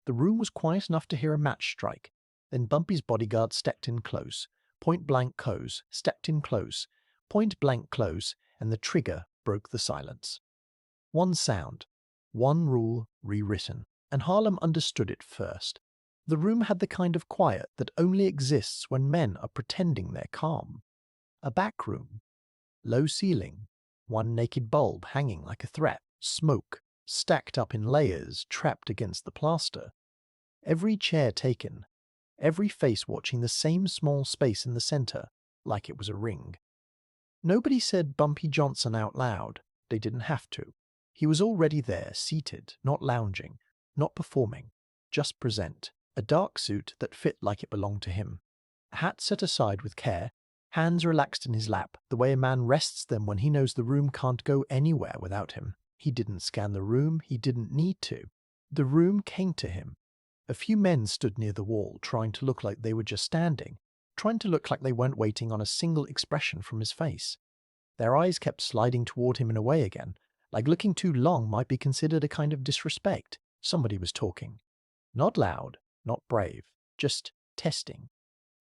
The room was quiet enough to hear a match strike. Then Bumpy's bodyguard stepped in close. Point-blank close, stepped in close, point-blank close, and the trigger broke the silence. One sound, one rule rewritten, and Harlem understood it first. The room had the kind of quiet that only exists when men are pretending they're calm. A back room. Low ceiling. One naked bulb hanging like a threat. Smoke, stacked up in layers, trapped against the plaster. Every chair taken. Every face watching the same small space in the center, like it was a ring. Nobody said Bumpy Johnson out loud. They didn't have to. He was already there, seated, not lounging, not performing. Just present. A dark suit that fit like it belonged to him. A hat set aside with care, hands relaxed in his lap, the way a man rests them when he knows the room can't go anywhere without him. He didn't scan the room, he didn't need to. The room came to him. A few men stood near the wall, trying to look like they were just standing, trying to look like they weren't waiting on a single expression from his face. Their eyes kept sliding toward him and away again, like looking too long might be considered a kind of disrespect. Somebody was talking. Not loud, not brave, just testing.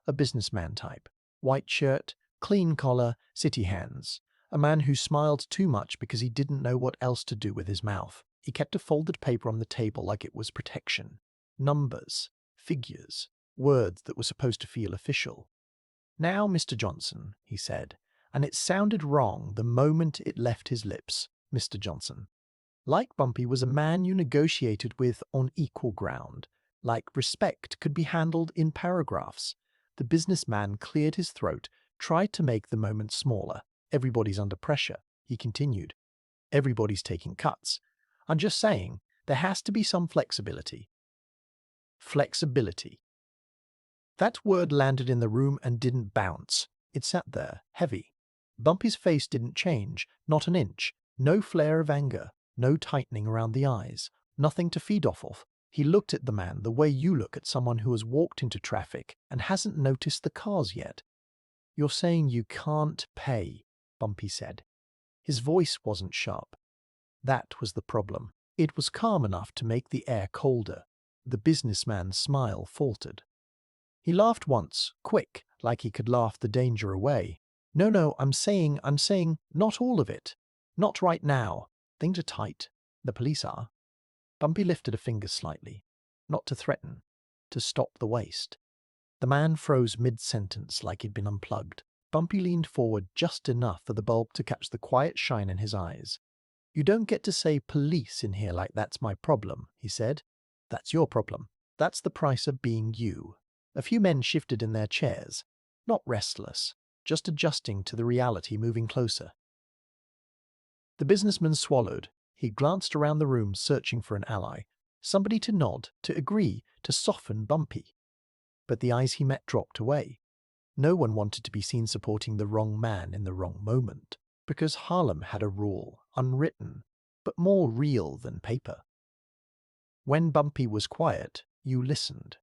A businessman type. White shirt, clean collar, city hands. A man who smiled too much because he didn't know what else to do with his mouth. He kept a folded paper on the table like it was protection. Numbers, figures, words that were supposed to feel official. "Now, Mr. Johnson," he said, and it sounded wrong the moment it left his lips. Mr. Johnson. Like Bumpy was a man you negotiated with on equal ground. Like respect could be handled in paragraphs. The businessman cleared his throat, tried to make the moment smaller. Everybody's under pressure, he continued. Everybody's taking cuts. I'm just saying, there has to be some flexibility. Flexibility. That word landed in the room and didn't bounce. It sat there, heavy. Bumpy's face didn't change, not an inch. No flare of anger, no tightening around the eyes, nothing to feed off of. He looked at the man the way you look at someone who has walked into traffic and hasn't noticed the cars yet. "You're saying you can't pay," Bumpy said. His voice wasn't sharp. That was the problem. It was calm enough to make the air colder. The businessman's smile faltered. He laughed once, quick, like he could laugh the danger away. No, I'm saying, not all of it. Not right now. Things are tight. The police are." Bumpy lifted a finger slightly. Not to threaten. To stop the waste. The man froze mid-sentence like he'd been unplugged. Bumpy leaned forward just enough for the bulb to catch the quiet shine in his eyes. "You don't get to say police in here like that's my problem," he said. "That's your problem. That's the price of being you." A few men shifted in their chairs. Not restless, just adjusting to the reality moving closer. The businessman swallowed. He glanced around the room searching for an ally. Somebody to nod, to agree, to soften Bumpy. But the eyes he met dropped away. No one wanted to be seen supporting the wrong man in the wrong moment, because Harlem had a rule, unwritten, but more real than paper. When Bumpy was quiet, you listened.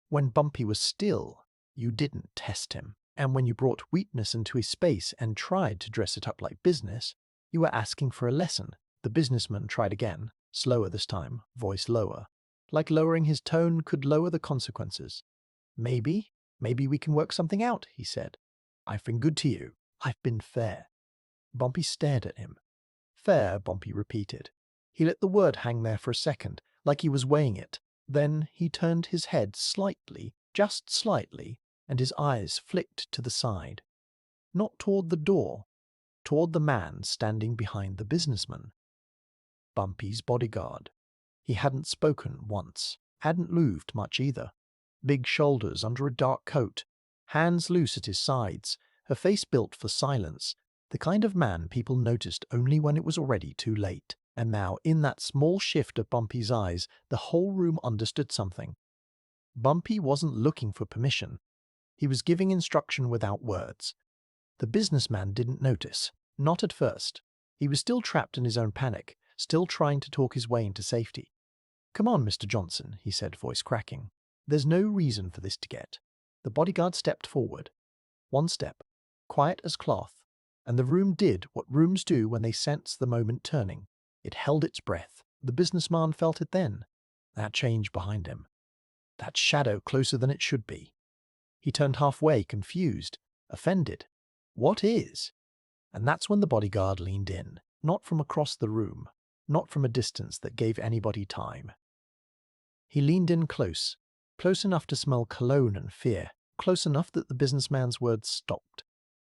When Bumpy was still, you didn't test him. And when you brought weakness into his space and tried to dress it up like business, you were asking for a lesson. The businessman tried again, slower this time, voice lower. Like lowering his tone could lower the consequences. Maybe we can work something out," he said. "I've been good to you. I've been fair." Bumpy stared at him. "Fair," Bumpy repeated. He let the word hang there for a second, like he was weighing it. Then he turned his head slightly, just slightly, and his eyes flicked to the side. Not toward the door, toward the man standing behind the businessman. Bumpy's bodyguard. He hadn't spoken once, hadn't moved much either. Big shoulders under a dark coat, hands loose at his sides, a face built for silence, the kind of man people noticed only when it was already too late. And now, in that small shift of Bumpy's eyes, the whole room understood something. Bumpy wasn't looking for permission. He was giving instruction without words. The businessman didn't notice, not at first. He was still trapped in his own panic, still trying to talk his way into safety. "Come on, Mr. Johnson," he said, voice cracking. "There's no reason for this to get." The bodyguard stepped forward. One step, quiet as cloth, and the room did what rooms do when they sense the moment turning. It held its breath. The businessman felt it then. That change behind him. That shadow closer than it should be. He turned halfway, confused, offended. What is? And that's when the bodyguard leaned in, not from across the room, not from a distance that gave anybody time. He leaned in close, close enough to smell cologne and fear, close enough that the businessman's words stopped,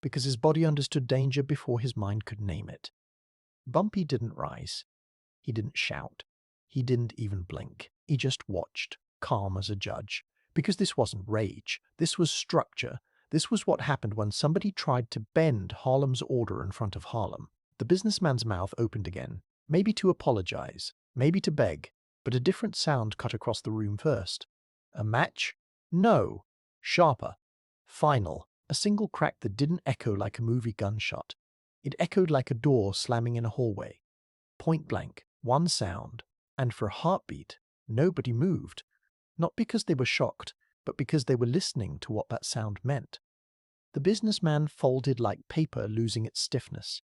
because his body understood danger before his mind could name it. Bumpy didn't rise. He didn't shout. He didn't even blink. He just watched, calm as a judge. Because this wasn't rage. This was structure. This was what happened when somebody tried to bend Harlem's order in front of Harlem. The businessman's mouth opened again, maybe to apologize, maybe to beg, but a different sound cut across the room first. A match? No. Sharper. Final. A single crack that didn't echo like a movie gunshot. It echoed like a door slamming in a hallway. Point blank, one sound, and for a heartbeat, nobody moved. Not because they were shocked, but because they were listening to what that sound meant. The businessman folded like paper losing its stiffness.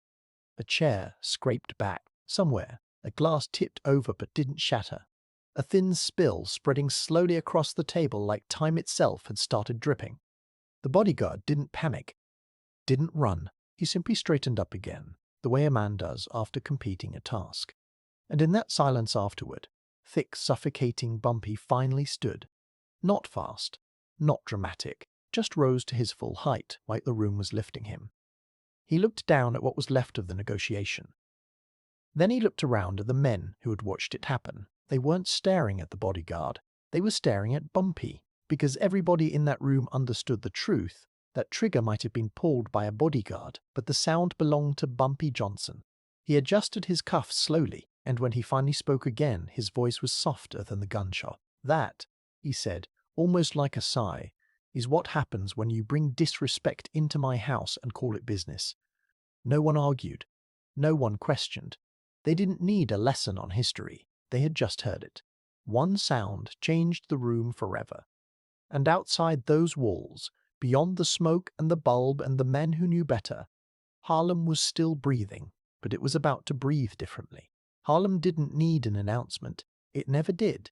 A chair scraped back. Somewhere, a glass tipped over but didn't shatter. A thin spill spreading slowly across the table like time itself had started dripping. The bodyguard didn't panic, didn't run. He simply straightened up again, the way a man does after completing a task. And in that silence afterward, thick, suffocating Bumpy finally stood. Not fast, not dramatic, just rose to his full height, like the room was lifting him. He looked down at what was left of the negotiation. Then he looked around at the men who had watched it happen. They weren't staring at the bodyguard. They were staring at Bumpy, because everybody in that room understood the truth. That trigger might have been pulled by a bodyguard, but the sound belonged to Bumpy Johnson. He adjusted his cuffs slowly, and when he finally spoke again, his voice was softer than the gunshot. That, he said, almost like a sigh, is what happens when you bring disrespect into my house and call it business. No one argued. No one questioned. They didn't need a lesson on history. They had just heard it. One sound changed the room forever. And outside those walls, beyond the smoke and the bulb and the men who knew better, Harlem was still breathing, but it was about to breathe differently. Harlem didn't need an announcement. It never did.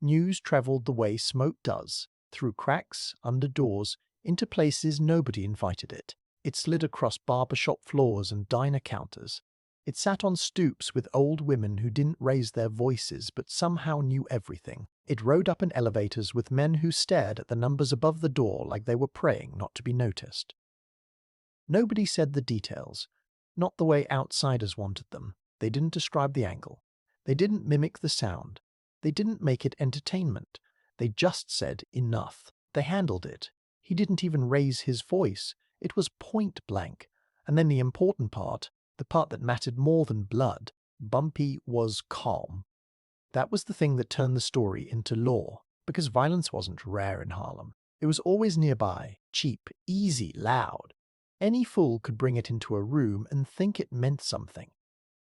News traveled the way smoke does, through cracks, under doors, into places nobody invited it. It slid across barbershop floors and diner counters. It sat on stoops with old women who didn't raise their voices but somehow knew everything. It rode up in elevators with men who stared at the numbers above the door like they were praying not to be noticed. Nobody said the details, not the way outsiders wanted them. They didn't describe the angle. They didn't mimic the sound. They didn't make it entertainment. They just said enough. They handled it. He didn't even raise his voice. It was point blank. And then the important part, the part that mattered more than blood, Bumpy was calm. That was the thing that turned the story into law, because violence wasn't rare in Harlem. It was always nearby, cheap, easy, loud. Any fool could bring it into a room and think it meant something.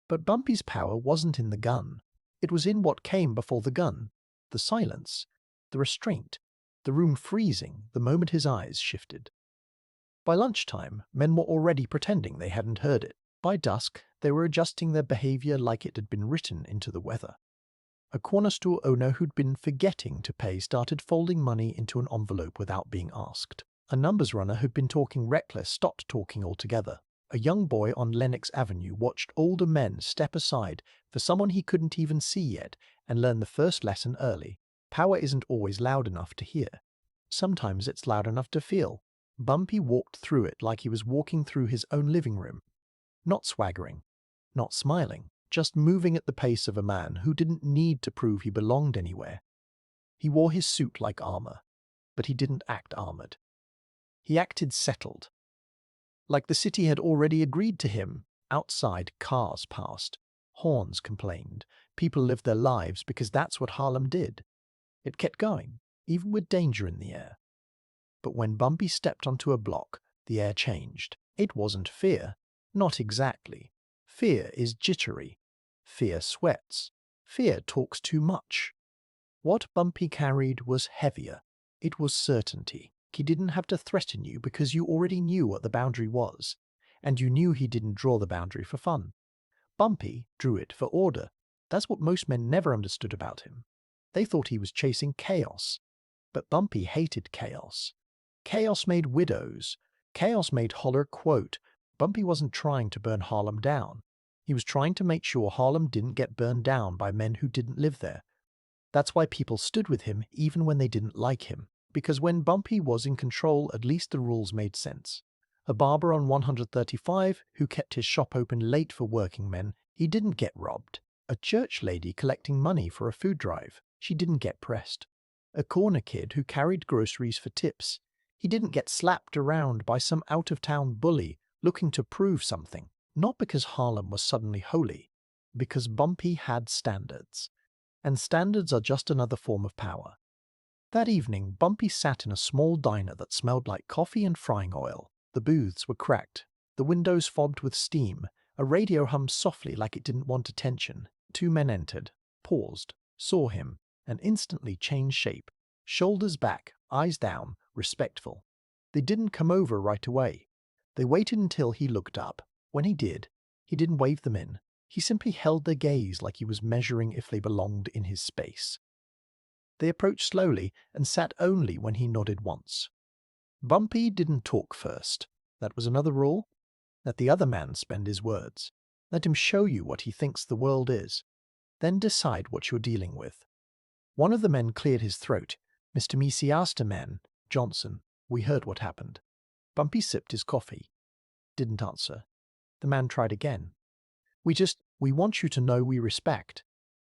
But Bumpy's power wasn't in the gun. It was in what came before the gun. The silence, the restraint, the room freezing the moment his eyes shifted. By lunchtime, men were already pretending they hadn't heard it. By dusk, they were adjusting their behavior like it had been written into the weather. A corner store owner who'd been forgetting to pay started folding money into an envelope without being asked. A numbers runner who'd been talking reckless stopped talking altogether. A young boy on Lenox Avenue watched older men step aside for someone he couldn't even see yet and learn the first lesson early. Power isn't always loud enough to hear. Sometimes it's loud enough to feel. Bumpy walked through it like he was walking through his own living room. Not swaggering, not smiling, just moving at the pace of a man who didn't need to prove he belonged anywhere. He wore his suit like armor, but he didn't act armored. He acted settled. Like the city had already agreed to him. Outside, cars passed. Horns complained. People lived their lives because that's what Harlem did. It kept going, even with danger in the air. But when Bumpy stepped onto a block, the air changed. It wasn't fear. Not exactly. Fear is jittery. Fear sweats. Fear talks too much. What Bumpy carried was heavier. It was certainty. He didn't have to threaten you because you already knew what the boundary was, and you knew he didn't draw the boundary for fun. Bumpy drew it for order. That's what most men never understood about him. They thought he was chasing chaos. But Bumpy hated chaos. Chaos made widows. Chaos made holler quote. Bumpy wasn't trying to burn Harlem down. He was trying to make sure Harlem didn't get burned down by men who didn't live there. That's why people stood with him even when they didn't like him. Because when Bumpy was in control, at least the rules made sense. A barber on 135 who kept his shop open late for working men, he didn't get robbed. A church lady collecting money for a food drive, she didn't get pressed. A corner kid who carried groceries for tips, he didn't get slapped around by some out-of-town bully looking to prove something. Not because Harlem was suddenly holy, because Bumpy had standards. And standards are just another form of power. That evening, Bumpy sat in a small diner that smelled like coffee and frying oil. The booths were cracked, the windows fogged with steam, a radio hummed softly like it didn't want attention. Two men entered, paused, saw him, and instantly changed shape. Shoulders back, eyes down, respectful. They didn't come over right away. They waited until he looked up. When he did, he didn't wave them in. He simply held their gaze like he was measuring if they belonged in his space. They approached slowly and sat only when he nodded once. Bumpy didn't talk first. That was another rule. Let the other man spend his words. Let him show you what he thinks the world is. Then decide what you're dealing with. One of the men cleared his throat. Mr. Mesiaster man, Johnson, we heard what happened. Bumpy sipped his coffee. Didn't answer. The man tried again. We want you to know we respect.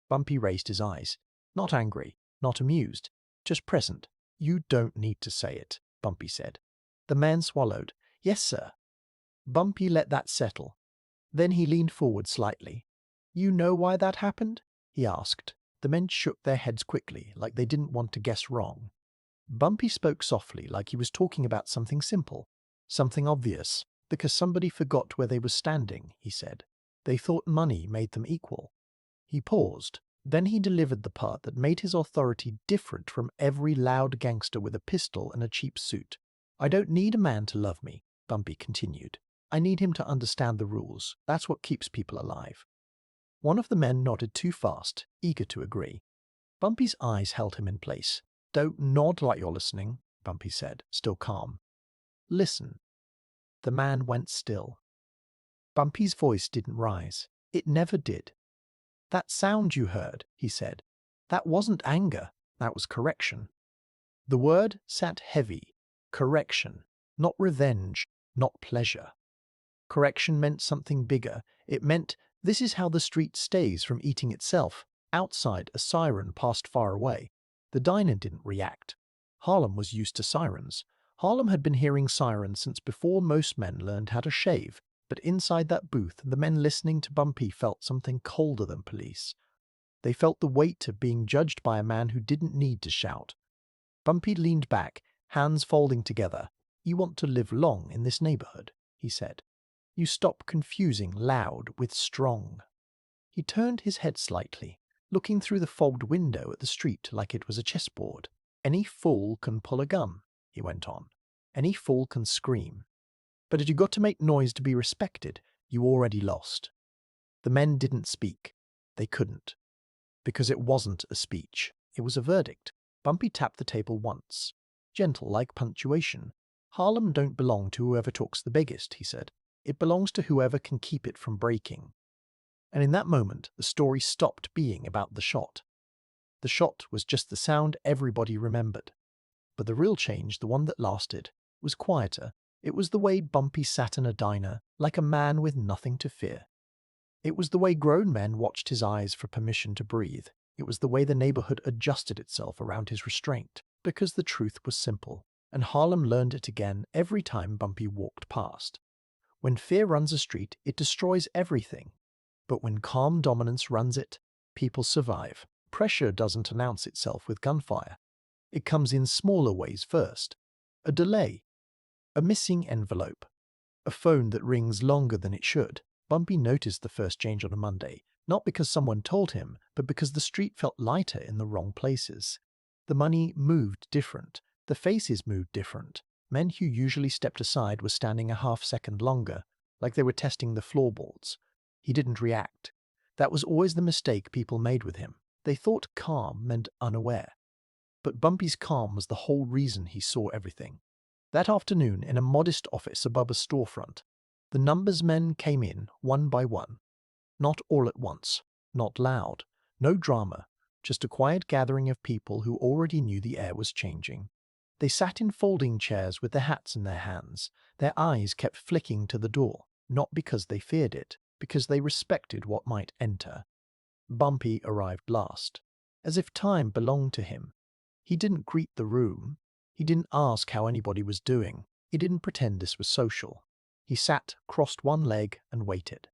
Bumpy raised his eyes. Not angry, not amused, just present. You don't need to say it, Bumpy said. The man swallowed. Yes, sir. Bumpy let that settle. Then he leaned forward slightly. You know why that happened? He asked. The men shook their heads quickly, like they didn't want to guess wrong. Bumpy spoke softly, like he was talking about something simple, something obvious, because somebody forgot where they were standing, he said. They thought money made them equal. He paused. Then he delivered the part that made his authority different from every loud gangster with a pistol and a cheap suit. I don't need a man to love me, Bumpy continued. I need him to understand the rules. That's what keeps people alive. One of the men nodded too fast, eager to agree. Bumpy's eyes held him in place. Don't nod like you're listening, Bumpy said, still calm. Listen. The man went still. Bumpy's voice didn't rise. It never did. That sound you heard, he said. That wasn't anger. That was correction. The word sat heavy. Correction. Not revenge. Not pleasure. Correction meant something bigger. It meant this is how the street stays from eating itself. Outside, a siren passed far away. The diner didn't react. Harlem was used to sirens. Harlem had been hearing sirens since before most men learned how to shave. But inside that booth, the men listening to Bumpy felt something colder than police. They felt the weight of being judged by a man who didn't need to shout. Bumpy leaned back, hands folding together. You want to live long in this neighborhood, he said. You stop confusing loud with strong. He turned his head slightly, looking through the fogged window at the street like it was a chessboard. Any fool can pull a gun, he went on. Any fool can scream. But if you got to make noise to be respected, you already lost. The men didn't speak. They couldn't. Because it wasn't a speech. It was a verdict. Bumpy tapped the table once. Gentle like punctuation. Harlem don't belong to whoever talks the biggest, he said. It belongs to whoever can keep it from breaking. And in that moment, the story stopped being about the shot. The shot was just the sound everybody remembered. But the real change, the one that lasted, was quieter. It was the way Bumpy sat in a diner, like a man with nothing to fear. It was the way grown men watched his eyes for permission to breathe. It was the way the neighborhood adjusted itself around his restraint, because the truth was simple, and Harlem learned it again every time Bumpy walked past. When fear runs a street, it destroys everything. But when calm dominance runs it, people survive. Pressure doesn't announce itself with gunfire. It comes in smaller ways first. A delay. A missing envelope. A phone that rings longer than it should. Bumpy noticed the first change on a Monday, not because someone told him, but because the street felt lighter in the wrong places. The money moved different. The faces moved different. Men who usually stepped aside were standing a half-second longer, like they were testing the floorboards. He didn't react. That was always the mistake people made with him. They thought calm meant unaware. But Bumpy's calm was the whole reason he saw everything. That afternoon, in a modest office above a storefront, the numbers men came in one by one. Not all at once, not loud, no drama, just a quiet gathering of people who already knew the air was changing. They sat in folding chairs with their hats in their hands. Their eyes kept flicking to the door, not because they feared it, because they respected what might enter. Bumpy arrived last, as if time belonged to him. He didn't greet the room. He didn't ask how anybody was doing. He didn't pretend this was social. He sat, crossed one leg, and waited.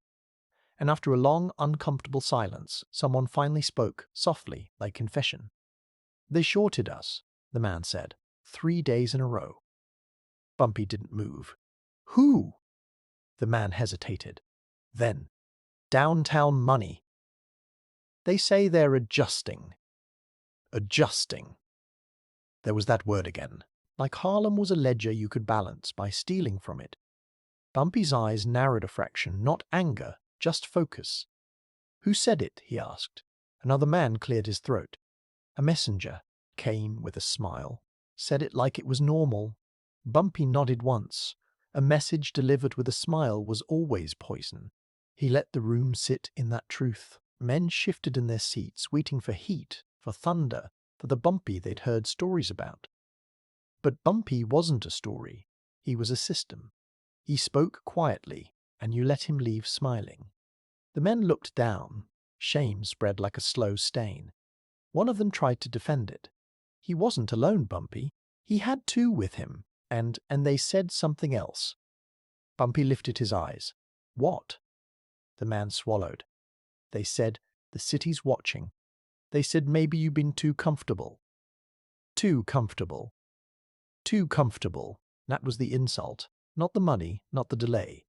And after a long, uncomfortable silence, someone finally spoke, softly, like confession. "They shorted us," the man said, 3 days in a row. Bumpy didn't move. "Who?" The man hesitated. Then, "Downtown money. They say they're adjusting." Adjusting. There was that word again. Like Harlem was a ledger you could balance by stealing from it. Bumpy's eyes narrowed a fraction, not anger, just focus. "Who said it?" he asked. Another man cleared his throat. "A messenger," came with a smile. "Said it like it was normal." Bumpy nodded once. A message delivered with a smile was always poison. He let the room sit in that truth. Men shifted in their seats, waiting for heat, for thunder, for the Bumpy they'd heard stories about. But Bumpy wasn't a story. He was a system. He spoke quietly, and you let him leave smiling. The men looked down. Shame spread like a slow stain. One of them tried to defend it. He wasn't alone, Bumpy. He had two with him, and they said something else. Bumpy lifted his eyes. "What?" The man swallowed. "They said, the city's watching. They said maybe you've been too comfortable." Too comfortable. Too comfortable. That was the insult. Not the money, not the delay.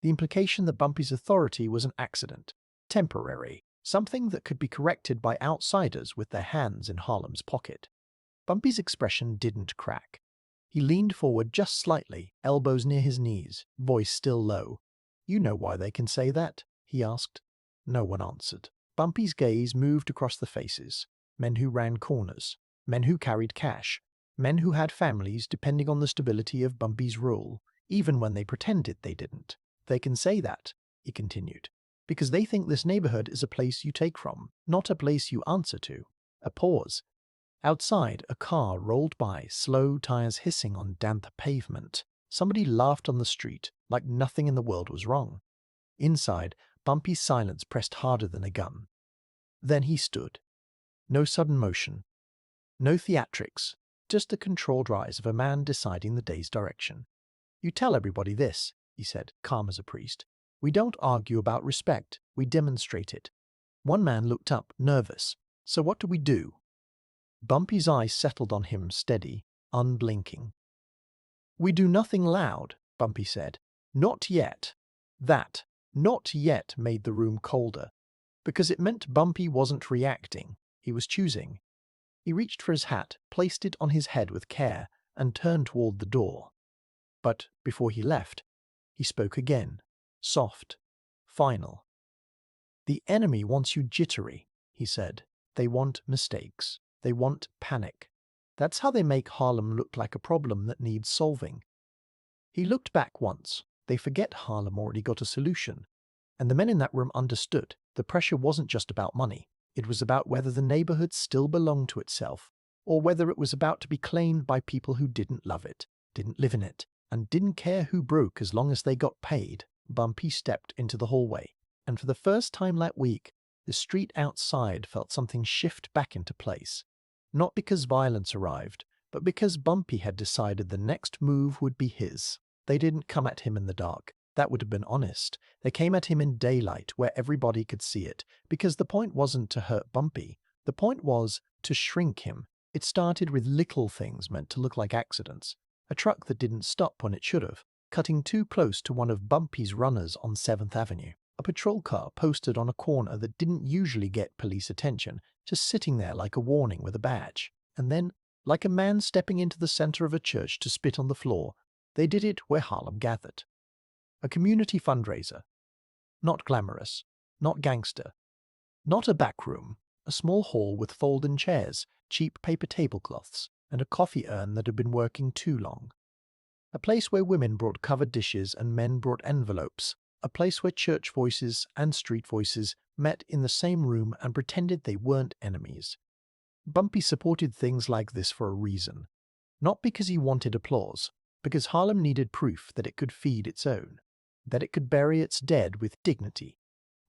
The implication that Bumpy's authority was an accident. Temporary. Something that could be corrected by outsiders with their hands in Harlem's pocket. Bumpy's expression didn't crack. He leaned forward just slightly, elbows near his knees, voice still low. "You know why they can say that?" he asked. No one answered. Bumpy's gaze moved across the faces. Men who ran corners. Men who carried cash. Men who had families depending on the stability of Bumpy's rule, even when they pretended they didn't. "They can say that," he continued, "because they think this neighborhood is a place you take from, not a place you answer to." A pause. Outside, a car rolled by, slow tires hissing on damp pavement. Somebody laughed on the street, like nothing in the world was wrong. Inside, Bumpy's silence pressed harder than a gun. Then he stood. No sudden motion. No theatrics, just the controlled rise of a man deciding the day's direction. "You tell everybody this," he said, calm as a priest. "We don't argue about respect, we demonstrate it." One man looked up, nervous. "So what do we do?" Bumpy's eyes settled on him, steady, unblinking. "We do nothing loud," Bumpy said. "Not yet." That, "not yet," made the room colder, because it meant Bumpy wasn't reacting, he was choosing. He reached for his hat, placed it on his head with care, and turned toward the door. But before he left, he spoke again, soft, final. "The enemy wants you jittery," he said. "They want mistakes. They want panic. That's how they make Harlem look like a problem that needs solving." He looked back once. They forget Harlem already got a solution. And the men in that room understood. The pressure wasn't just about money. It was about whether the neighborhood still belonged to itself, or whether it was about to be claimed by people who didn't love it, didn't live in it, and didn't care who broke as long as they got paid. Bumpy stepped into the hallway, and for the first time that week, the street outside felt something shift back into place. Not because violence arrived, but because Bumpy had decided the next move would be his. They didn't come at him in the dark. That would have been honest. They came at him in daylight, where everybody could see it, because the point wasn't to hurt Bumpy. The point was to shrink him. It started with little things meant to look like accidents. A truck that didn't stop when it should have, cutting too close to one of Bumpy's runners on 7th Avenue. A patrol car posted on a corner that didn't usually get police attention, just sitting there like a warning with a badge. And then, like a man stepping into the center of a church to spit on the floor, they did it where Harlem gathered. A community fundraiser. Not glamorous, not gangster, not a back room, A small hall with fold-in chairs, cheap paper tablecloths, and a coffee urn that had been working too long. A place where women brought covered dishes and men brought envelopes. A place where church voices and street voices met in the same room and pretended they weren't enemies. Bumpy supported things like this for a reason. Not because he wanted applause, because Harlem needed proof that it could feed its own, that it could bury its dead with dignity,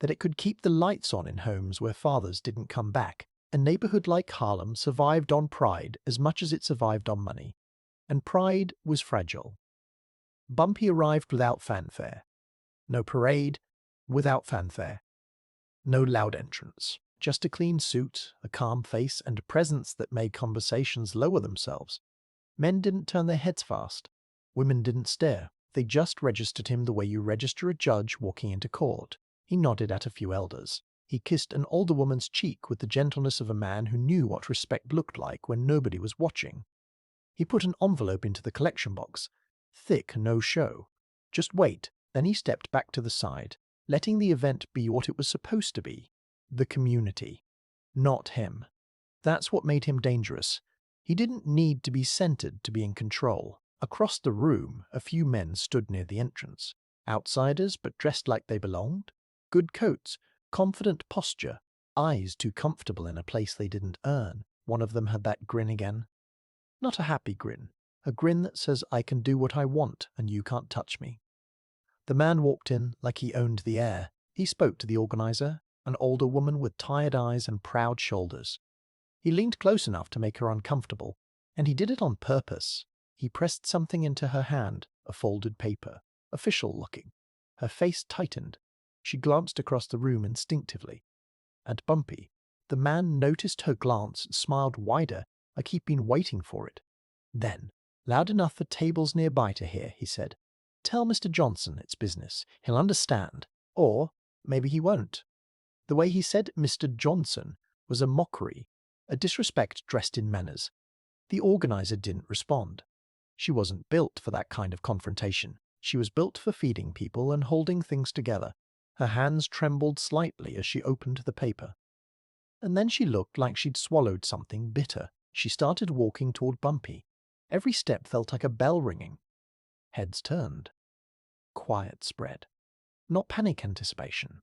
that it could keep the lights on in homes where fathers didn't come back. A neighborhood like Harlem survived on pride as much as it survived on money, and pride was fragile. Bumpy arrived without fanfare. No parade, without fanfare. No loud entrance. Just a clean suit, a calm face, and a presence that made conversations lower themselves. Men didn't turn their heads fast. Women didn't stare. They just registered him the way you register a judge walking into court. He nodded at a few elders. He kissed an older woman's cheek with the gentleness of a man who knew what respect looked like when nobody was watching. He put an envelope into the collection box. Thick, no show. Just wait. Then he stepped back to the side, letting the event be what it was supposed to be. The community. Not him. That's what made him dangerous. He didn't need to be centered to be in control. Across the room, a few men stood near the entrance. Outsiders, but dressed like they belonged. Good coats, confident posture, eyes too comfortable in a place they didn't earn. One of them had that grin again. Not a happy grin. A grin that says, I can do what I want and you can't touch me. The man walked in like he owned the air. He spoke to the organizer, an older woman with tired eyes and proud shoulders. He leaned close enough to make her uncomfortable, and he did it on purpose. He pressed something into her hand, a folded paper, official-looking. Her face tightened. She glanced across the room instinctively. At Bumpy, the man noticed her glance and smiled wider, like he'd been waiting for it. Then, loud enough for tables nearby to hear, he said, "Tell Mr. Johnson it's business. He'll understand. Or maybe he won't." The way he said Mr. Johnson was a mockery, a disrespect dressed in manners. The organizer didn't respond. She wasn't built for that kind of confrontation. She was built for feeding people and holding things together. Her hands trembled slightly as she opened the paper. And then she looked like she'd swallowed something bitter. She started walking toward Bumpy. Every step felt like a bell ringing. Heads turned. Quiet spread. Not panic anticipation.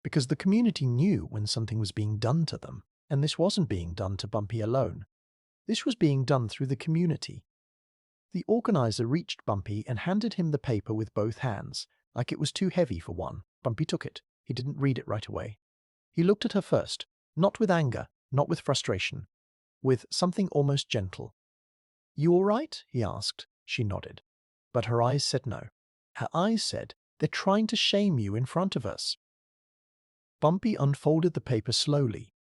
Because the community knew when something was being done to them, and this wasn't being done to Bumpy alone. This was being done through the community. The organizer reached Bumpy and handed him the paper with both hands, like it was too heavy for one. Bumpy took it. He didn't read it right away. He looked at her first, not with anger, not with frustration, with something almost gentle. "You all right?" he asked. She nodded. But her eyes said no. Her eyes said, "They're trying to shame you in front of us." Bumpy unfolded the paper slowly.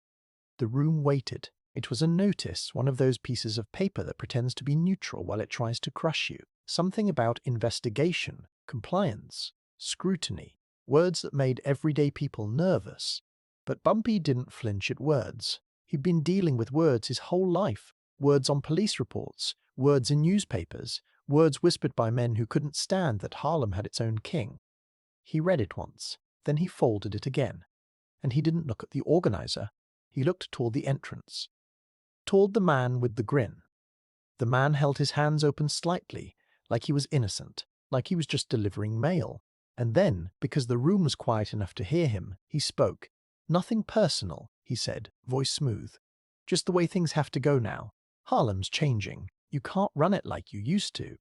The room waited. It was a notice, one of those pieces of paper that pretends to be neutral while it tries to crush you. Something about investigation, compliance, scrutiny, words that made everyday people nervous. But Bumpy didn't flinch at words. He'd been dealing with words his whole life. Words on police reports, words in newspapers, words whispered by men who couldn't stand that Harlem had its own king. He read it once, then he folded it again. And he didn't look at the organizer. He looked toward the entrance. Toward the man with the grin. The man held his hands open slightly, like he was innocent, like he was just delivering mail. And then, because the room was quiet enough to hear him, he spoke. "Nothing personal," he said, voice smooth. "Just the way things have to go now. Harlem's changing. You can't run it like you used to."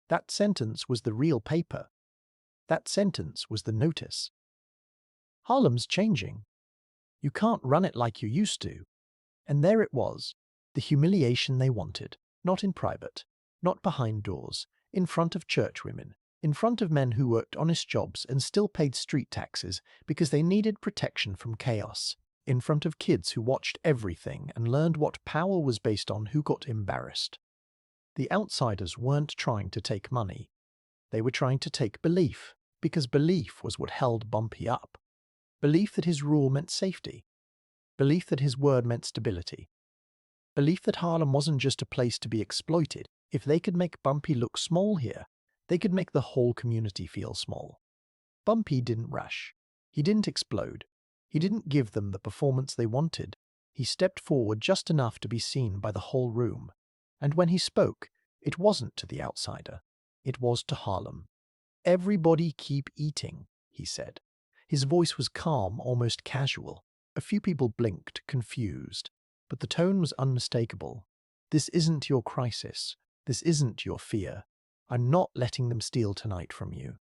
That sentence was the real paper. That sentence was the notice. Harlem's changing. You can't run it like you used to. And there it was, the humiliation they wanted, not in private, not behind doors, in front of churchwomen, in front of men who worked honest jobs and still paid street taxes because they needed protection from chaos, in front of kids who watched everything and learned what power was based on who got embarrassed. The outsiders weren't trying to take money. They were trying to take belief, because belief was what held Bumpy up. Belief that his rule meant safety. Belief that his word meant stability. Belief that Harlem wasn't just a place to be exploited. If they could make Bumpy look small here, they could make the whole community feel small. Bumpy didn't rush. He didn't explode. He didn't give them the performance they wanted. He stepped forward just enough to be seen by the whole room. And when he spoke, it wasn't to the outsider. It was to Harlem. "Everybody keep eating," he said. His voice was calm, almost casual. A few people blinked, confused. But the tone was unmistakable. "This isn't your crisis. This isn't your fear. I'm not letting them steal tonight from you."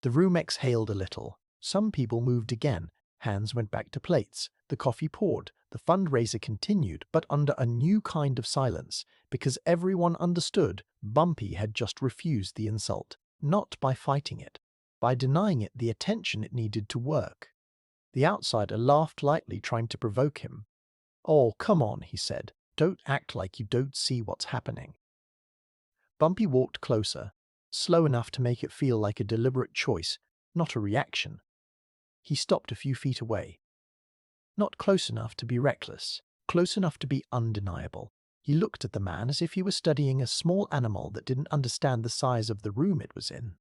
The room exhaled a little. Some people moved again. Hands went back to plates. The coffee poured. The fundraiser continued, but under a new kind of silence, because everyone understood Bumpy had just refused the insult. Not by fighting it, by denying it the attention it needed to work. The outsider laughed lightly, trying to provoke him. "Oh, come on," he said. "Don't act like you don't see what's happening." Bumpy walked closer, slow enough to make it feel like a deliberate choice, not a reaction. He stopped a few feet away. Not close enough to be reckless, close enough to be undeniable. He looked at the man as if he were studying a small animal that didn't understand the size of the room it was in.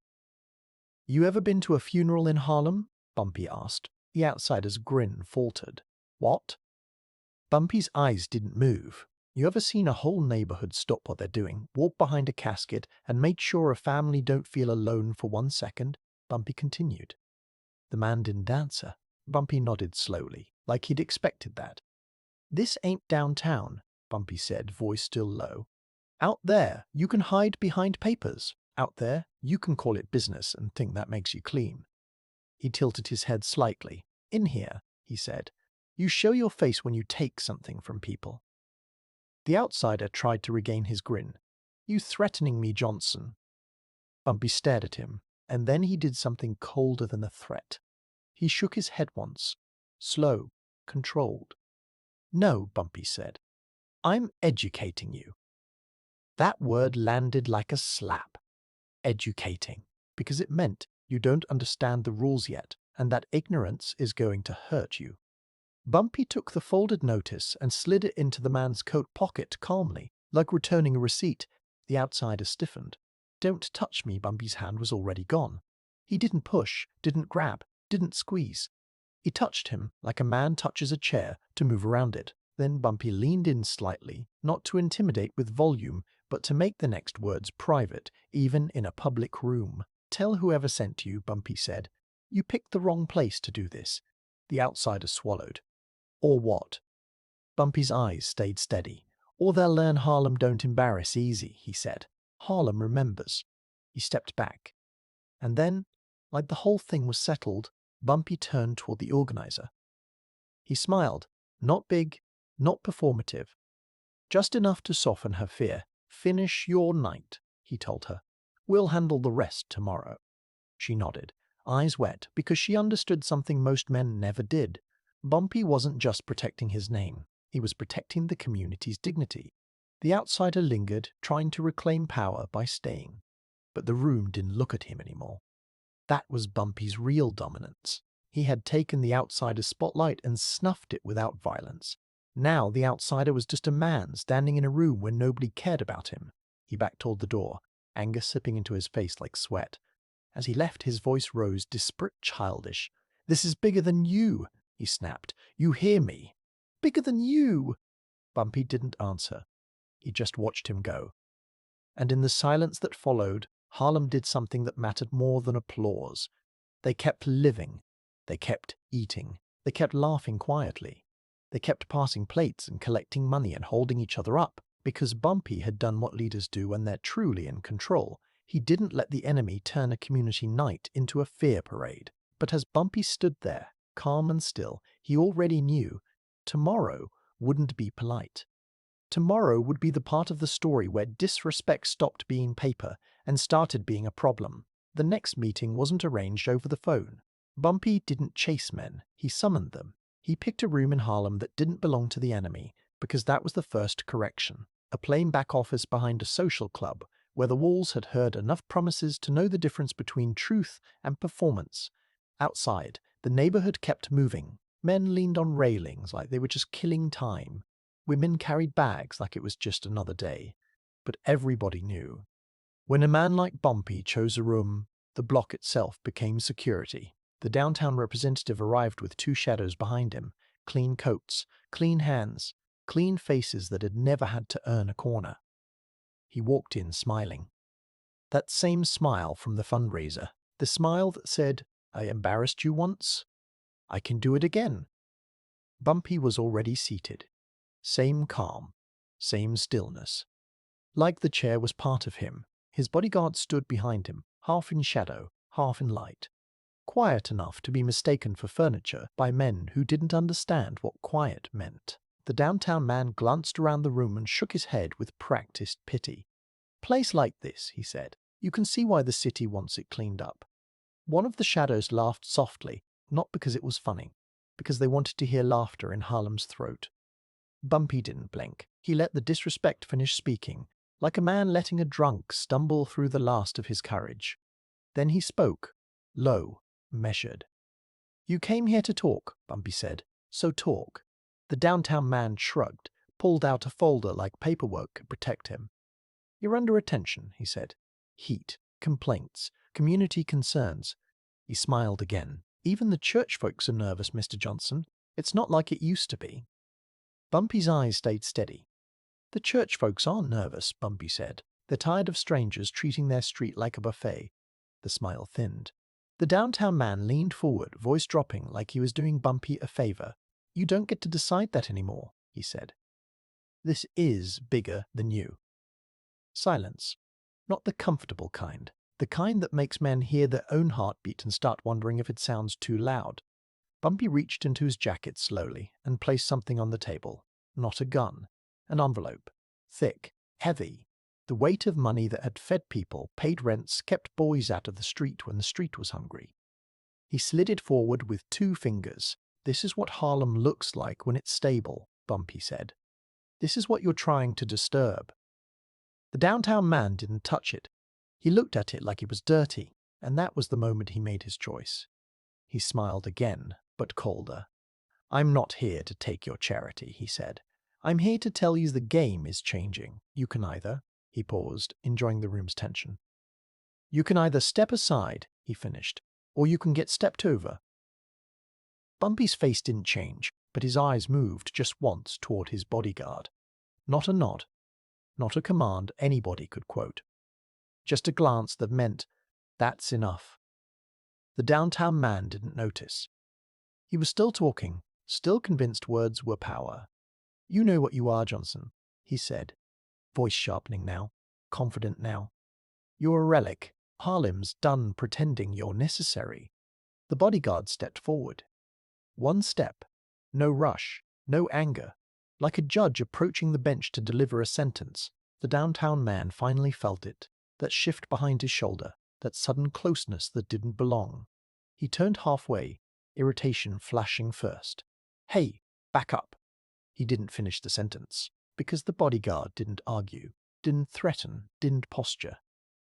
"You ever been to a funeral in Harlem?" Bumpy asked. The outsider's grin faltered. "What?" Bumpy's eyes didn't move. "You ever seen a whole neighborhood stop what they're doing, walk behind a casket, and make sure a family don't feel alone for 1 second?" Bumpy continued. The man didn't answer. Bumpy nodded slowly, like he'd expected that. "This ain't downtown," Bumpy said, voice still low. "Out there, you can hide behind papers. Out there, you can call it business and think that makes you clean." He tilted his head slightly. "In here," he said, "you show your face when you take something from people." The outsider tried to regain his grin. "You threatening me, Johnson?" Bumpy stared at him, and then he did something colder than a threat. He shook his head once. Slow, controlled. "No," Bumpy said. "I'm educating you." That word landed like a slap. Educating. Because it meant you don't understand the rules yet, and that ignorance is going to hurt you. Bumpy took the folded notice and slid it into the man's coat pocket calmly, like returning a receipt. The outsider stiffened. "Don't touch me." Bumpy's hand was already gone. He didn't push, didn't grab, didn't squeeze. He touched him like a man touches a chair to move around it. Then Bumpy leaned in slightly, not to intimidate with volume, but to make the next words private, even in a public room. "Tell whoever sent you," Bumpy said. "You picked the wrong place to do this." The outsider swallowed. "Or what?" Bumpy's eyes stayed steady. "Or they'll learn Harlem don't embarrass easy," he said. "Harlem remembers." He stepped back. And then, like the whole thing was settled, Bumpy turned toward the organizer. He smiled. Not big, not performative. Just enough to soften her fear. "Finish your night," he told her. "We'll handle the rest tomorrow." She nodded, eyes wet, because she understood something most men never did. Bumpy wasn't just protecting his name. He was protecting the community's dignity. The outsider lingered, trying to reclaim power by staying. But the room didn't look at him anymore. That was Bumpy's real dominance. He had taken the outsider's spotlight and snuffed it without violence. Now the outsider was just a man standing in a room where nobody cared about him. He backed toward the door, anger sipping into his face like sweat. As he left, his voice rose, desperate, childish. "This is bigger than you," he snapped. "You hear me? Bigger than you!" Bumpy didn't answer. He just watched him go. And in the silence that followed, Harlem did something that mattered more than applause. They kept living. They kept eating. They kept laughing quietly. They kept passing plates and collecting money and holding each other up, because Bumpy had done what leaders do when they're truly in control. He didn't let the enemy turn a community night into a fear parade. But as Bumpy stood there, calm and still, he already knew tomorrow wouldn't be polite. Tomorrow would be the part of the story where disrespect stopped being paper and started being a problem. The next meeting wasn't arranged over the phone. Bumpy didn't chase men, he summoned them. He picked a room in Harlem that didn't belong to the enemy, because that was the first correction. A plain back office behind a social club, where the walls had heard enough promises to know the difference between truth and performance. Outside, the neighborhood kept moving. Men leaned on railings like they were just killing time. Women carried bags like it was just another day. But everybody knew. When a man like Bumpy chose a room, the block itself became security. The downtown representative arrived with 2 shadows behind him. clean coats, clean hands, clean faces that had never had to earn a corner. He walked in smiling. That same smile from the fundraiser, the smile that said, "I embarrassed you once? I can do it again." Bumpy was already seated. Same calm, same stillness. Like the chair was part of him, his bodyguard stood behind him, half in shadow, half in light. Quiet enough to be mistaken for furniture by men who didn't understand what quiet meant. The downtown man glanced around the room and shook his head with practiced pity. "Place like this," he said. "You can see why the city wants it cleaned up." One of the shadows laughed softly, not because it was funny, because they wanted to hear laughter in Harlem's throat. Bumpy didn't blink. He let the disrespect finish speaking, like a man letting a drunk stumble through the last of his courage. Then he spoke, low, measured. "You came here to talk," Bumpy said, "so talk." The downtown man shrugged, pulled out a folder like paperwork could protect him. "You're under attention," he said. "Heat, complaints, community concerns." He smiled again. "Even the church folks are nervous, Mr. Johnson. It's not like it used to be." Bumpy's eyes stayed steady. "The church folks aren't nervous," Bumpy said. "They're tired of strangers treating their street like a buffet." The smile thinned. The downtown man leaned forward, voice dropping like he was doing Bumpy a favor. "You don't get to decide that anymore," he said. "This is bigger than you." Silence. Not the comfortable kind. The kind that makes men hear their own heartbeat and start wondering if it sounds too loud. Bumpy reached into his jacket slowly and placed something on the table. Not a gun. An envelope. Thick. Heavy. The weight of money that had fed people, paid rents, kept boys out of the street when the street was hungry. He slid it forward with 2 fingers. "This is what Harlem looks like when it's stable," Bumpy said. "This is what you're trying to disturb." The downtown man didn't touch it. He looked at it like it was dirty, and that was the moment he made his choice. He smiled again, but colder. "I'm not here to take your charity," he said. "I'm here to tell you the game is changing. You can either—" He paused, enjoying the room's tension. "You can either step aside," he finished, "or you can get stepped over." Bumpy's face didn't change, but his eyes moved just once toward his bodyguard. Not a nod. Not a command anybody could quote. Just a glance that meant, "That's enough." The downtown man didn't notice. He was still talking, still convinced words were power. "You know what you are, Johnson," he said, voice sharpening now, confident now. "You're a relic. Harlem's done pretending you're necessary." The bodyguard stepped forward. One step. No rush, no anger. Like a judge approaching the bench to deliver a sentence, the downtown man finally felt it. That shift behind his shoulder, that sudden closeness that didn't belong. He turned halfway, irritation flashing first. "Hey, back up." He didn't finish the sentence, because the bodyguard didn't argue, didn't threaten, didn't posture.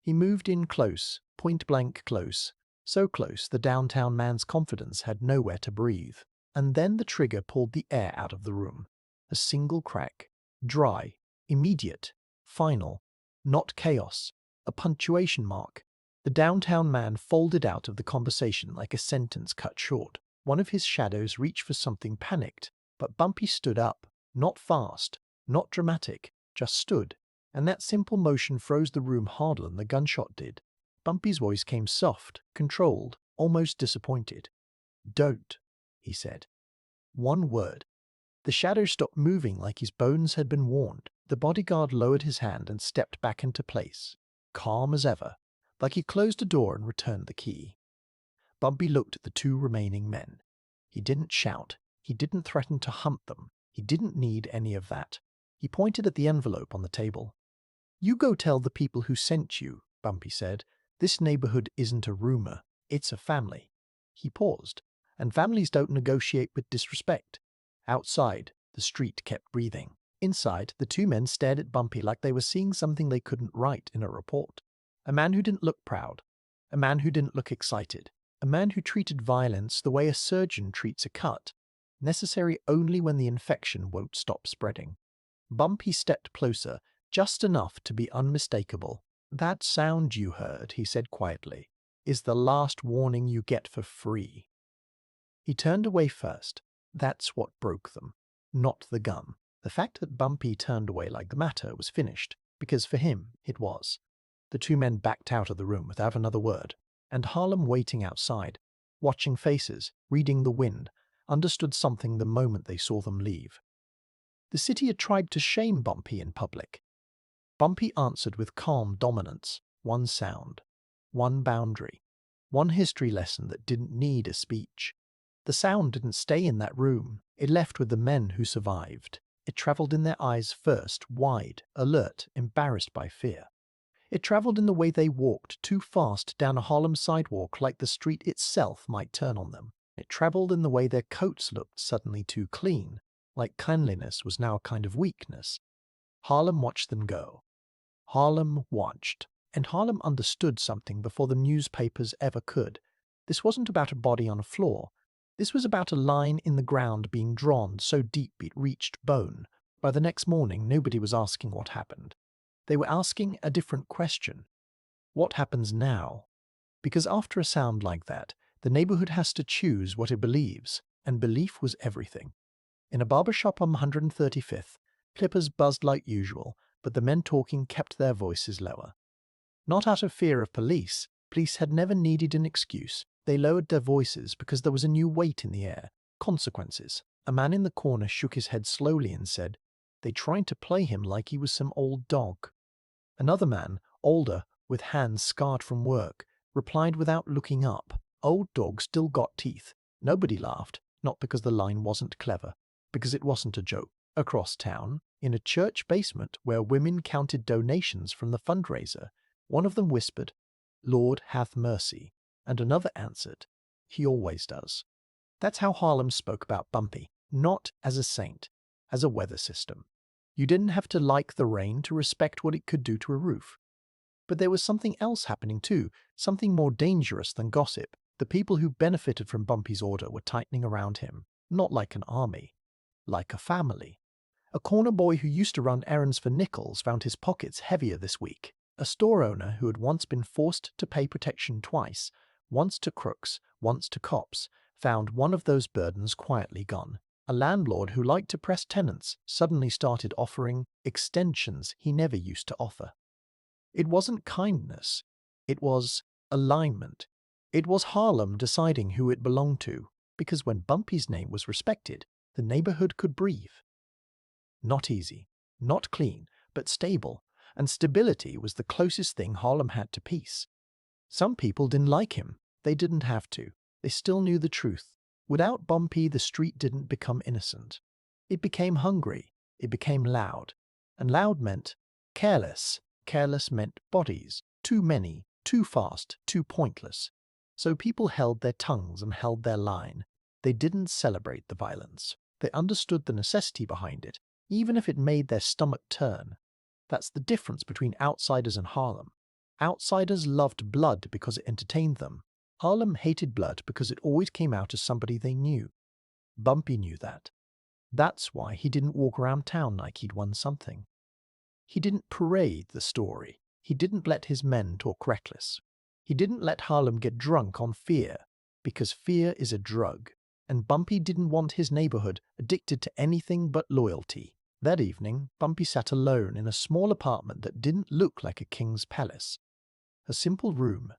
He moved in close, point-blank close, so close the downtown man's confidence had nowhere to breathe. And then the trigger pulled the air out of the room. A single crack. Dry, immediate, final, not chaos. A punctuation mark. The downtown man folded out of the conversation like a sentence cut short. One of his shadows reached for something panicked, but Bumpy stood up. Not fast, not dramatic, just stood. And that simple motion froze the room harder than the gunshot did. Bumpy's voice came soft, controlled, almost disappointed. "Don't," he said. One word. The shadow stopped moving like his bones had been warned. The bodyguard lowered his hand and stepped back into place, calm as ever, like he closed a door and returned the key. Bumpy looked at the 2 remaining men. He didn't shout. He didn't threaten to hunt them. He didn't need any of that. He pointed at the envelope on the table. "You go tell the people who sent you," Bumpy said. "This neighborhood isn't a rumor. It's a family." He paused. And families don't negotiate with disrespect. Outside, the street kept breathing. Inside, the 2 men stared at Bumpy like they were seeing something they couldn't write in a report. A man who didn't look proud. A man who didn't look excited. A man who treated violence the way a surgeon treats a cut, necessary only when the infection won't stop spreading. Bumpy stepped closer, just enough to be unmistakable. "That sound you heard," he said quietly, "is the last warning you get for free." He turned away first, That's what broke them, not the gun. The fact that Bumpy turned away like the matter was finished, because for him it was. The two men backed out of the room without another word, and Harlem, waiting outside, watching faces, reading the wind, understood something the moment they saw them leave. The city had tried to shame Bumpy in public. Bumpy answered with calm dominance, one sound, one boundary, one history lesson that didn't need a speech. The sound didn't stay in that room. It left with the men who survived. It traveled in their eyes first, wide, alert, embarrassed by fear. It traveled in the way they walked too fast down a Harlem sidewalk like the street itself might turn on them. It traveled in the way their coats looked suddenly too clean, like cleanliness was now a kind of weakness. Harlem watched them go. Harlem watched, and Harlem understood something before the newspapers ever could. This wasn't about a body on a floor. This was about a line in the ground being drawn so deep it reached bone. By the next morning, nobody was asking what happened. They were asking a different question. What happens now? Because after a sound like that, the neighborhood has to choose what it believes, and belief was everything. In a barber shop on 135th, clippers buzzed like usual, but the men talking kept their voices lower. Not out of fear of police. Police had never needed an excuse. They lowered their voices because there was a new weight in the air. Consequences. A man in the corner shook his head slowly and said, "They tried to play him like he was some old dog." Another man, older, with hands scarred from work, replied without looking up, "Old dog still got teeth." Nobody laughed, not because the line wasn't clever, because it wasn't a joke. Across town, in a church basement where women counted donations from the fundraiser, one of them whispered, "Lord hath mercy," and another answered, "He always does." That's how Harlem spoke about Bumpy, not as a saint, as a weather system. You didn't have to like the rain to respect what it could do to a roof. But there was something else happening too, something more dangerous than gossip. The people who benefited from Bumpy's order were tightening around him, not like an army, like a family. A corner boy who used to run errands for nickels found his pockets heavier this week. A store owner who had once been forced to pay protection twice, once to crooks, once to cops, found one of those burdens quietly gone. A landlord who liked to press tenants suddenly started offering extensions he never used to offer. It wasn't kindness. It was alignment. It was Harlem deciding who it belonged to, because when Bumpy's name was respected, the neighborhood could breathe. Not easy, not clean, but stable, and stability was the closest thing Harlem had to peace. Some people didn't like him. They didn't have to. They still knew the truth. Without Bumpy, the street didn't become innocent. It became hungry. It became loud. And loud meant careless. Careless meant bodies. Too many, too fast, too pointless. So people held their tongues and held their line. They didn't celebrate the violence. They understood the necessity behind it, even if it made their stomach turn. That's the difference between outsiders and Harlem. Outsiders loved blood because it entertained them. Harlem hated blood because it always came out as somebody they knew. Bumpy knew that. That's why he didn't walk around town like he'd won something. He didn't parade the story. He didn't let his men talk reckless. He didn't let Harlem get drunk on fear, because fear is a drug, and Bumpy didn't want his neighborhood addicted to anything but loyalty. That evening, Bumpy sat alone in a small apartment that didn't look like a king's palace. A simple room.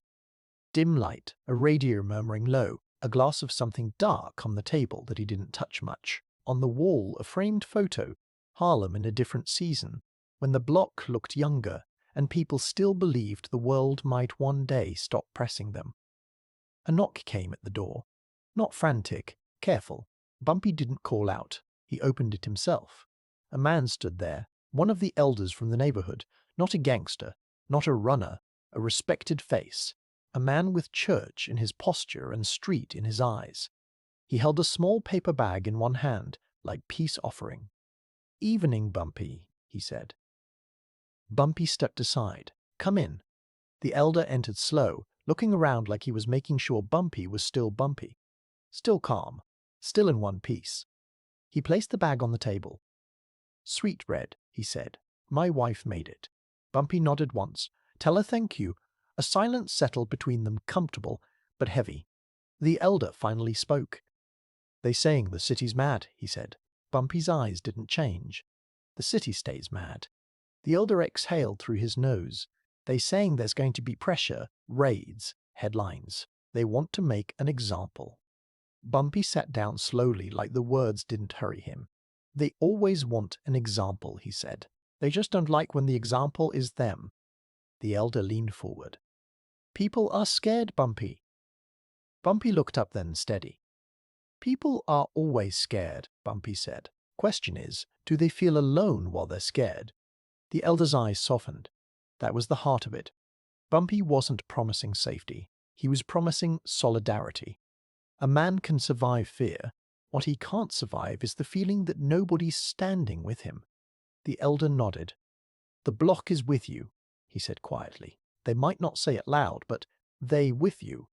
Dim light, a radio murmuring low, a glass of something dark on the table that he didn't touch much. On the wall, a framed photo, Harlem in a different season, when the block looked younger, and people still believed the world might one day stop pressing them. A knock came at the door. Not frantic, careful. Bumpy didn't call out. He opened it himself. A man stood there, one of the elders from the neighborhood, not a gangster, not a runner, a respected face, a man with church in his posture and street in his eyes. He held a small paper bag in one hand, like peace offering. "Evening, Bumpy," he said. Bumpy stepped aside. "Come in." The elder entered slow, looking around like he was making sure Bumpy was still Bumpy. Still calm, still in one piece. He placed the bag on the table. "Sweetbread," he said. "My wife made it." Bumpy nodded once. "Tell her thank you." A silence settled between them, comfortable but heavy. The elder finally spoke. "They saying the city's mad," he said. Bumpy's eyes didn't change. "The city stays mad." The elder exhaled through his nose. "They saying there's going to be pressure, raids, headlines. They want to make an example." Bumpy sat down slowly like the words didn't hurry him. "They always want an example," he said. "They just don't like when the example is them." The elder leaned forward. "People are scared, Bumpy." Bumpy looked up then, steady. "People are always scared," Bumpy said. "Question is, do they feel alone while they're scared?" The elder's eyes softened. That was the heart of it. Bumpy wasn't promising safety. He was promising solidarity. A man can survive fear. What he can't survive is the feeling that nobody's standing with him. The elder nodded. "The block is with you," he said quietly. "They might not say it loud, but they with you."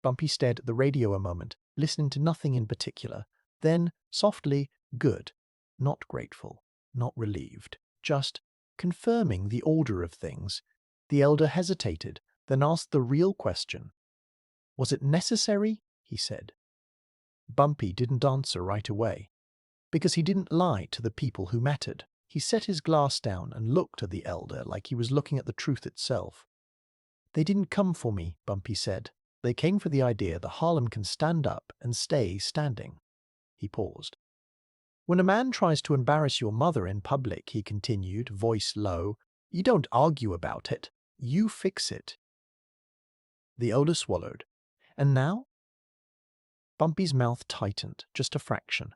Bumpy stared at the radio a moment, listening to nothing in particular. Then, softly, "Good." Not grateful, not relieved, just confirming the order of things. The elder hesitated, then asked the real question. "Was it necessary?" he said. Bumpy didn't answer right away, because he didn't lie to the people who mattered. He set his glass down and looked at the elder like he was looking at the truth itself. "They didn't come for me," Bumpy said. "They came for the idea that Harlem can stand up and stay standing." He paused. "When a man tries to embarrass your mother in public," he continued, voice low, "you don't argue about it. You fix it." The elder swallowed. "And now?" Bumpy's mouth tightened, just a fraction.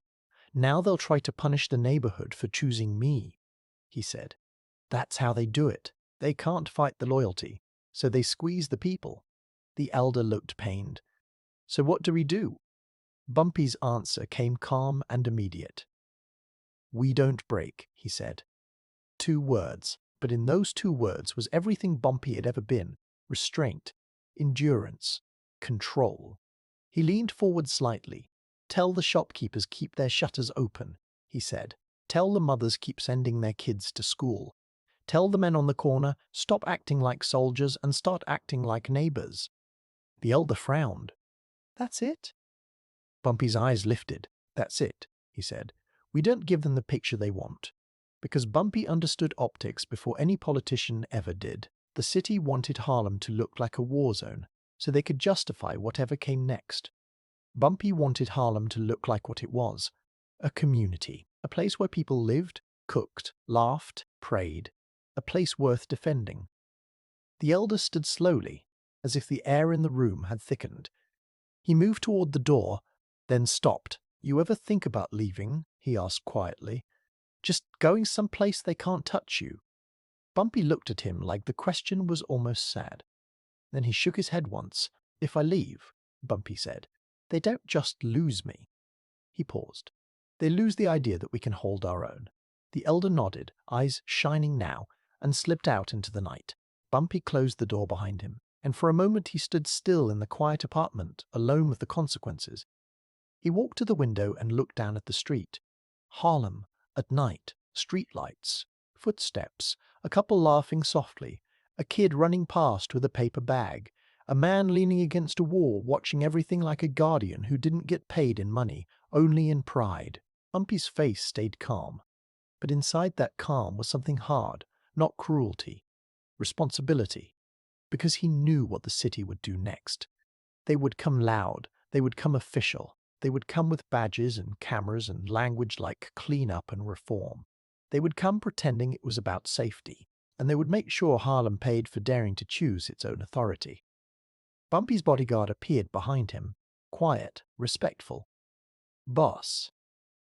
"Now they'll try to punish the neighborhood for choosing me," he said. "That's how they do it. They can't fight the loyalty, so they squeeze the people." The elder looked pained. "So what do we do?" Bumpy's answer came calm and immediate. "We don't break," he said. 2 words, but in those 2 words was everything Bumpy had ever been: restraint, endurance, control. He leaned forward slightly. "Tell the shopkeepers keep their shutters open," he said. "Tell the mothers keep sending their kids to school. Tell the men on the corner stop acting like soldiers and start acting like neighbors." The elder frowned. "That's it?" Bumpy's eyes lifted. "That's it," he said. "We don't give them the picture they want." Because Bumpy understood optics before any politician ever did. The city wanted Harlem to look like a war zone, so they could justify whatever came next. Bumpy wanted Harlem to look like what it was: a community, a place where people lived, cooked, laughed, prayed, a place worth defending. The elder stood slowly, as if the air in the room had thickened. He moved toward the door, then stopped. "You ever think about leaving?" he asked quietly. "Just going someplace they can't touch you?" Bumpy looked at him like the question was almost sad. Then he shook his head once. "If I leave," Bumpy said, "they don't just lose me." He paused. "They lose the idea that we can hold our own." The elder nodded, eyes shining now, and slipped out into the night. Bumpy closed the door behind him, and for a moment he stood still in the quiet apartment, alone with the consequences. He walked to the window and looked down at the street. Harlem, at night, streetlights, footsteps, a couple laughing softly, a kid running past with a paper bag, a man leaning against a wall watching everything like a guardian who didn't get paid in money, only in pride. Bumpy's face stayed calm, but inside that calm was something hard, not cruelty, responsibility, because he knew what the city would do next. They would come loud, they would come official, they would come with badges and cameras and language like clean up and reform. They would come pretending it was about safety, and they would make sure Harlem paid for daring to choose its own authority. Bumpy's bodyguard appeared behind him, quiet, respectful. "Boss,"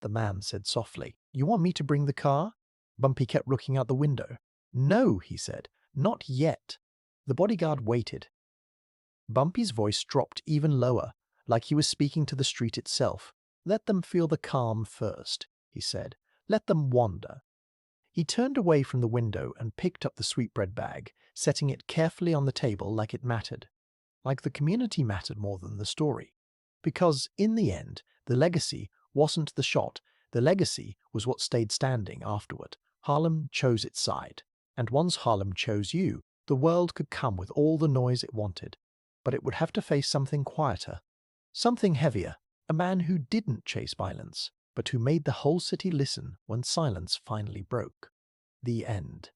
the man said softly, "you want me to bring the car?" Bumpy kept looking out the window. "No," he said, "not yet." The bodyguard waited. Bumpy's voice dropped even lower, like he was speaking to the street itself. "Let them feel the calm first," he said. "Let them wander." He turned away from the window and picked up the sweetbread bag, setting it carefully on the table like it mattered. Like the community mattered more than the story. Because, in the end, the legacy wasn't the shot. The legacy was what stayed standing afterward. Harlem chose its side. And once Harlem chose you, the world could come with all the noise it wanted. But it would have to face something quieter, something heavier, A man who didn't chase violence, but who made the whole city listen when silence finally broke. The end.